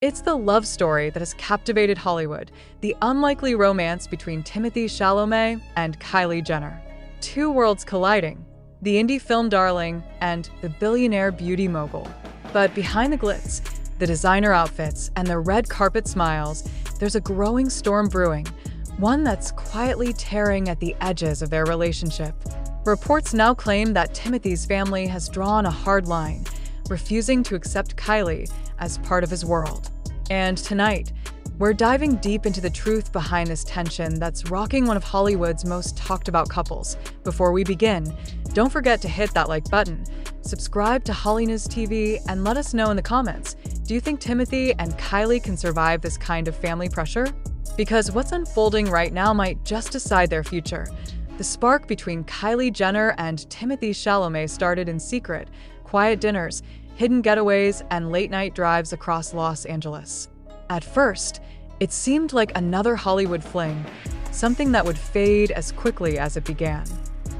It's the love story that has captivated Hollywood, the unlikely romance between Timothée Chalamet and Kylie Jenner. Two worlds colliding, the indie film darling and the billionaire beauty mogul. But behind the glitz, the designer outfits, and the red carpet smiles, there's a growing storm brewing, one that's quietly tearing at the edges of their relationship. Reports now claim that Timothy's family has drawn a hard line, refusing to accept Kylie as part of his world. And tonight, we're diving deep into the truth behind this tension that's rocking one of Hollywood's most talked about couples. Before we begin, don't forget to hit that like button, subscribe to HOLLYNEWS TV, and let us know in the comments, do you think Timothee and Kylie can survive this kind of family pressure? Because what's unfolding right now might just decide their future. The spark between Kylie Jenner and Timothée Chalamet started in secret, quiet dinners, hidden getaways, and late-night drives across Los Angeles. At first, it seemed like another Hollywood fling, something that would fade as quickly as it began.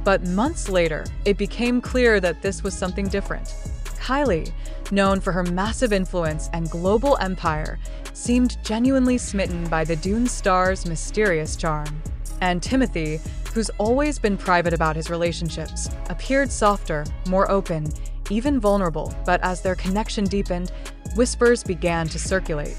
But months later, it became clear that this was something different. Kylie, known for her massive influence and global empire, seemed genuinely smitten by the Dune star's mysterious charm. And Timothee, who's always been private about his relationships, appeared softer, more open, even vulnerable. But as their connection deepened, whispers began to circulate.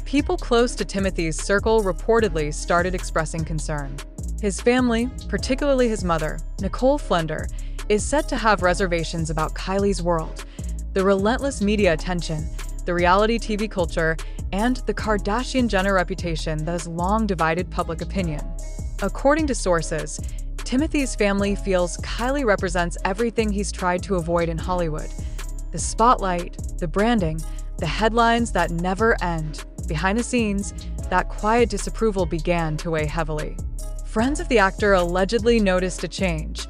People close to Timothy's circle reportedly started expressing concern. His family, particularly his mother, Nicole Flender, is said to have reservations about Kylie's world. The relentless media attention, the reality TV culture, and the Kardashian-Jenner reputation that has long divided public opinion. According to sources, Timothy's family feels Kylie represents everything he's tried to avoid in Hollywood. The spotlight, the branding, the headlines that never end. Behind the scenes, that quiet disapproval began to weigh heavily. Friends of the actor allegedly noticed a change.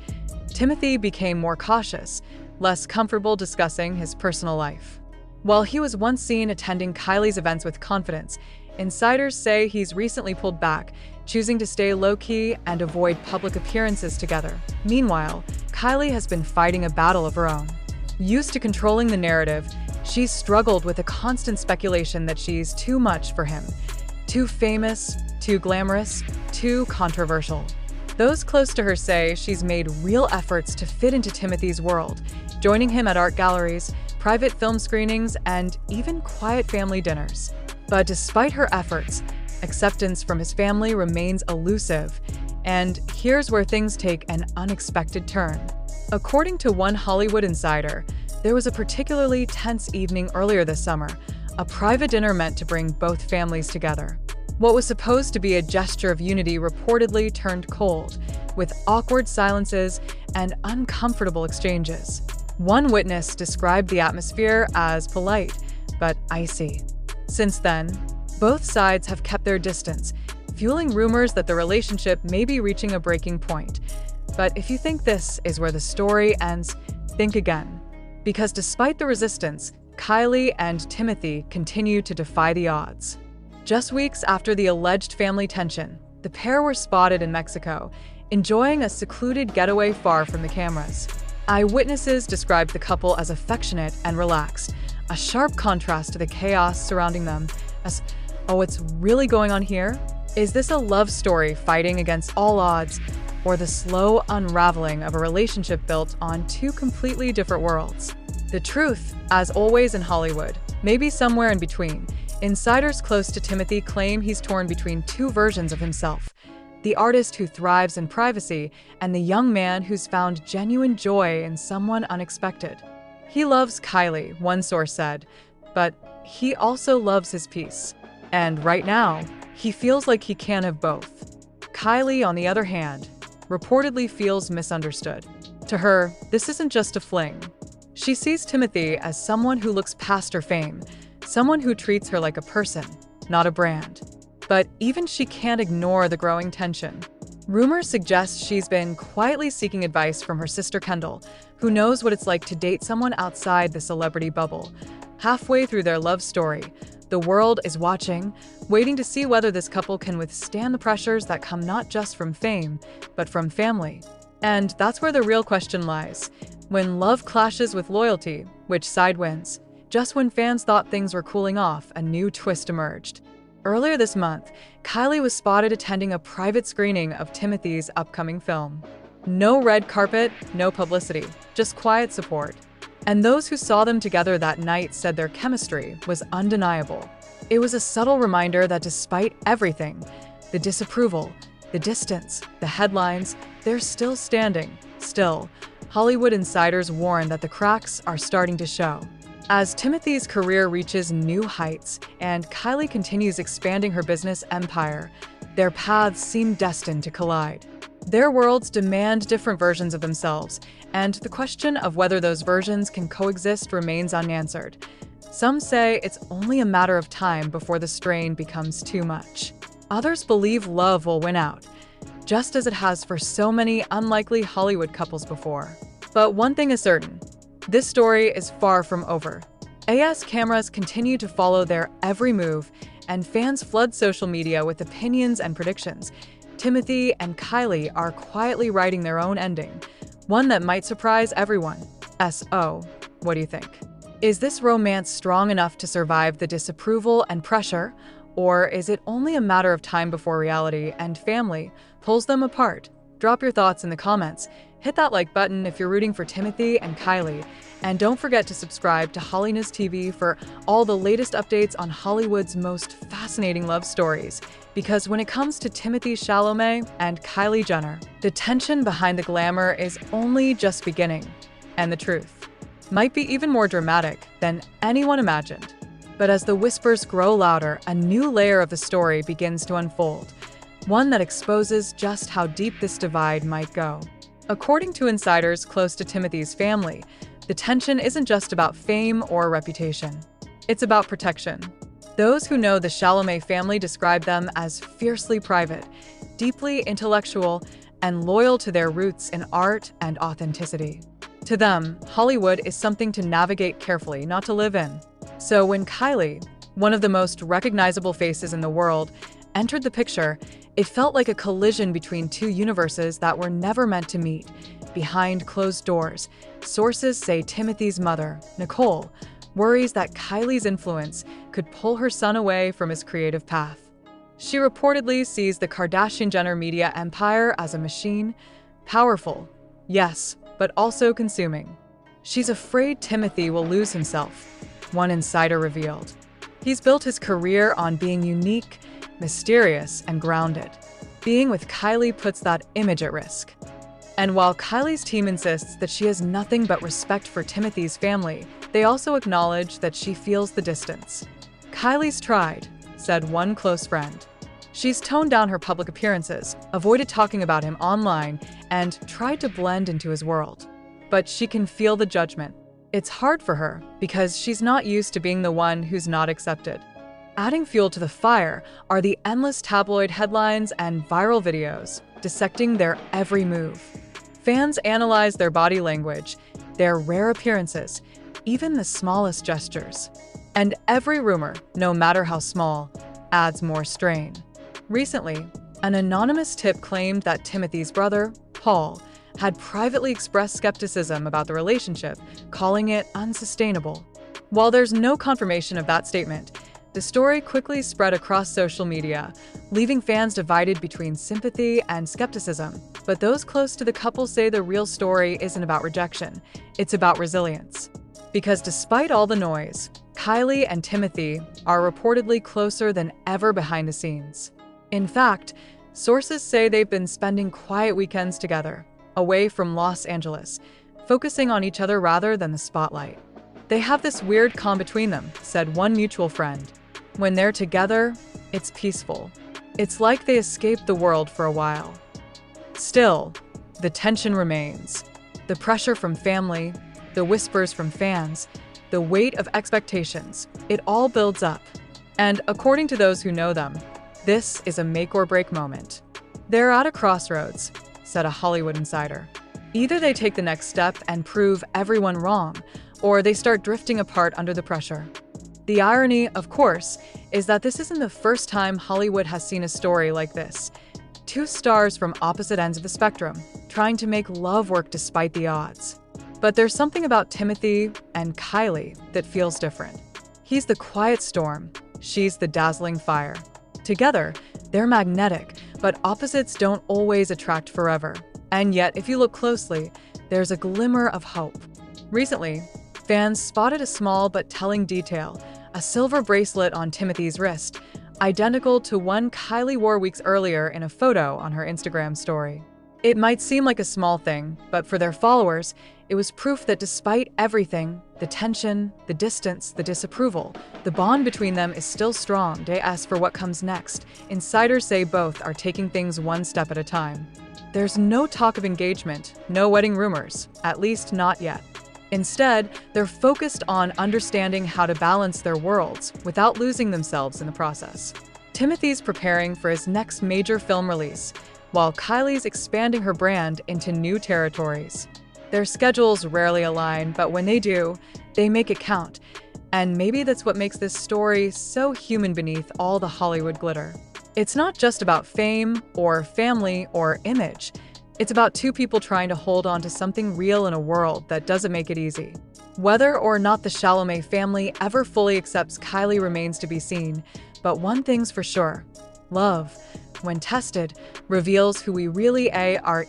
Timothee became more cautious, less comfortable discussing his personal life. While he was once seen attending Kylie's events with confidence, insiders say he's recently pulled back, choosing to stay low-key and avoid public appearances together. Meanwhile, Kylie has been fighting a battle of her own. Used to controlling the narrative, she's struggled with a constant speculation that she's too much for him. Too famous, too glamorous, too controversial. Those close to her say she's made real efforts to fit into Timothy's world, joining him at art galleries, private film screenings, and even quiet family dinners. But despite her efforts, acceptance from his family remains elusive, and here's where things take an unexpected turn. According to one Hollywood insider, there was a particularly tense evening earlier this summer, a private dinner meant to bring both families together. What was supposed to be a gesture of unity reportedly turned cold, with awkward silences and uncomfortable exchanges. One witness described the atmosphere as polite, but icy. Since then, both sides have kept their distance, fueling rumors that the relationship may be reaching a breaking point. But if you think this is where the story ends, think again. Because despite the resistance, Kylie and Timothee continue to defy the odds. Just weeks after the alleged family tension, the pair were spotted in Mexico, enjoying a secluded getaway far from the cameras. Eyewitnesses described the couple as affectionate and relaxed, a sharp contrast to the chaos surrounding them. As, oh, it's really going on here? Is this a love story fighting against all odds, or the slow unraveling of a relationship built on two completely different worlds? The truth, as always in Hollywood, may be somewhere in between. Insiders close to Timothee claim he's torn between two versions of himself: the artist who thrives in privacy and the young man who's found genuine joy in someone unexpected. He loves Kylie, one source said, but he also loves his peace. And right now, he feels like he can't have both. Kylie, on the other hand, reportedly feels misunderstood. To her, this isn't just a fling. She sees Timothee as someone who looks past her fame, someone who treats her like a person, not a brand. But even she can't ignore the growing tension. Rumors suggest she's been quietly seeking advice from her sister Kendall, who knows what it's like to date someone outside the celebrity bubble. Halfway through their love story, the world is watching, waiting to see whether this couple can withstand the pressures that come not just from fame, but from family. And that's where the real question lies. When love clashes with loyalty, which side wins? just when fans thought things were cooling off, a new twist emerged. Earlier this month, Kylie was spotted attending a private screening of Timothee's upcoming film. No red carpet, no publicity, just quiet support. And those who saw them together that night said their chemistry was undeniable. It was a subtle reminder that despite everything, the disapproval, the distance, the headlines, they're still standing. Still, Hollywood insiders warn that the cracks are starting to show. As Timothee's career reaches new heights and Kylie continues expanding her business empire, their paths seem destined to collide. Their worlds demand different versions of themselves, and the question of whether those versions can coexist remains unanswered. Some say it's only a matter of time before the strain becomes too much. Others believe love will win out, just as it has for so many unlikely Hollywood couples before. But one thing is certain, this story is far from over. AS cameras continue to follow their every move, and fans flood social media with opinions and predictions. Timothee and Kylie are quietly writing their own ending, one that might surprise everyone. So, what do you think? Is this romance strong enough to survive the disapproval and pressure, or is it only a matter of time before reality and family pulls them apart? Drop your thoughts in the comments. Hit that like button if you're rooting for Timothee and Kylie, and don't forget to subscribe to HOLLYNEWS TV for all the latest updates on Hollywood's most fascinating love stories. Because when it comes to Timothée Chalamet and Kylie Jenner, the tension behind the glamour is only just beginning, and the truth might be even more dramatic than anyone imagined. But as the whispers grow louder, a new layer of the story begins to unfold, one that exposes just how deep this divide might go. According to insiders close to Timothee's family, the tension isn't just about fame or reputation. It's about protection. Those who know the Chalamet family describe them as fiercely private, deeply intellectual, and loyal to their roots in art and authenticity. To them, Hollywood is something to navigate carefully, not to live in. So when Kylie, one of the most recognizable faces in the world, entered the picture, it felt like a collision between two universes that were never meant to meet. Behind closed doors, sources say Timothee's mother, Nicole, worries that Kylie's influence could pull her son away from his creative path. She reportedly sees the Kardashian-Jenner media empire as a machine, powerful, yes, but also consuming. She's afraid Timothee will lose himself, one insider revealed. He's built his career on being unique, mysterious, and grounded. Being with Kylie puts that image at risk. And while Kylie's team insists that she has nothing but respect for Timothee's family, they also acknowledge that she feels the distance. Kylie's tried, said one close friend. She's toned down her public appearances, avoided talking about him online, and tried to blend into his world. But she can feel the judgment. It's hard for her because she's not used to being the one who's not accepted. Adding fuel to the fire are the endless tabloid headlines and viral videos dissecting their every move. Fans analyze their body language, their rare appearances, even the smallest gestures. And every rumor, no matter how small, adds more strain. Recently, an anonymous tip claimed that Timothee's brother, Paul, had privately expressed skepticism about the relationship, calling it unsustainable. While there's no confirmation of that statement, the story quickly spread across social media, leaving fans divided between sympathy and skepticism. But those close to the couple say the real story isn't about rejection, it's about resilience. Because despite all the noise, Kylie and Timothee are reportedly closer than ever behind the scenes. In fact, sources say they've been spending quiet weekends together, away from Los Angeles, focusing on each other rather than the spotlight. They have this weird calm between them, said one mutual friend. When they're together, it's peaceful. It's like they escaped the world for a while. Still, the tension remains. The pressure from family, the whispers from fans, the weight of expectations, it all builds up. And according to those who know them, this is a make-or-break moment. They're at a crossroads, said a Hollywood insider. Either they take the next step and prove everyone wrong, or they start drifting apart under the pressure. The irony, of course, is that this isn't the first time Hollywood has seen a story like this. Two stars from opposite ends of the spectrum, trying to make love work despite the odds. But there's something about Timothee and Kylie that feels different. He's the quiet storm, she's the dazzling fire. Together, they're magnetic, but opposites don't always attract forever. And yet, if you look closely, there's a glimmer of hope. Recently, fans spotted a small but telling detail: a silver bracelet on Timothee's wrist, identical to one Kylie wore weeks earlier in a photo on her Instagram story. It might seem like a small thing, but for their followers, it was proof that despite everything, the tension, the distance, the disapproval, the bond between them is still strong. They ask for what comes next. Insiders say both are taking things one step at a time. There's no talk of engagement, no wedding rumors, at least not yet. Instead, they're focused on understanding how to balance their worlds without losing themselves in the process. Timothee's preparing for his next major film release, while Kylie's expanding her brand into new territories. Their schedules rarely align, but when they do, they make it count. And maybe that's what makes this story so human beneath all the Hollywood glitter. It's not just about fame or family or image. It's about two people trying to hold on to something real in a world that doesn't make it easy. Whether or not the Chalamet family ever fully accepts Kylie remains to be seen, but one thing's for sure: love, when tested, reveals who we really are.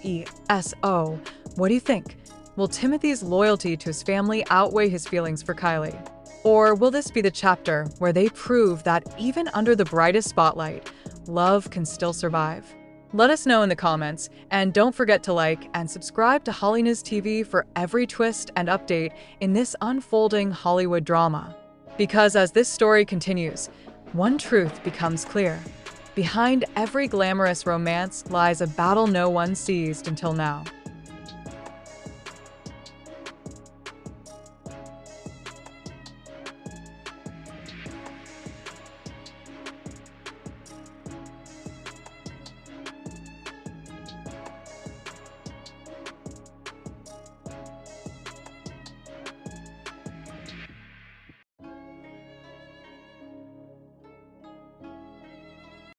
So, what do you think? Will Timothee's loyalty to his family outweigh his feelings for Kylie? Or will this be the chapter where they prove that even under the brightest spotlight, love can still survive? Let us know in the comments, and don't forget to like and subscribe to HOLLYNEWS TV for every twist and update in this unfolding Hollywood drama. Because as this story continues, one truth becomes clear: behind every glamorous romance lies a battle no one sees until now.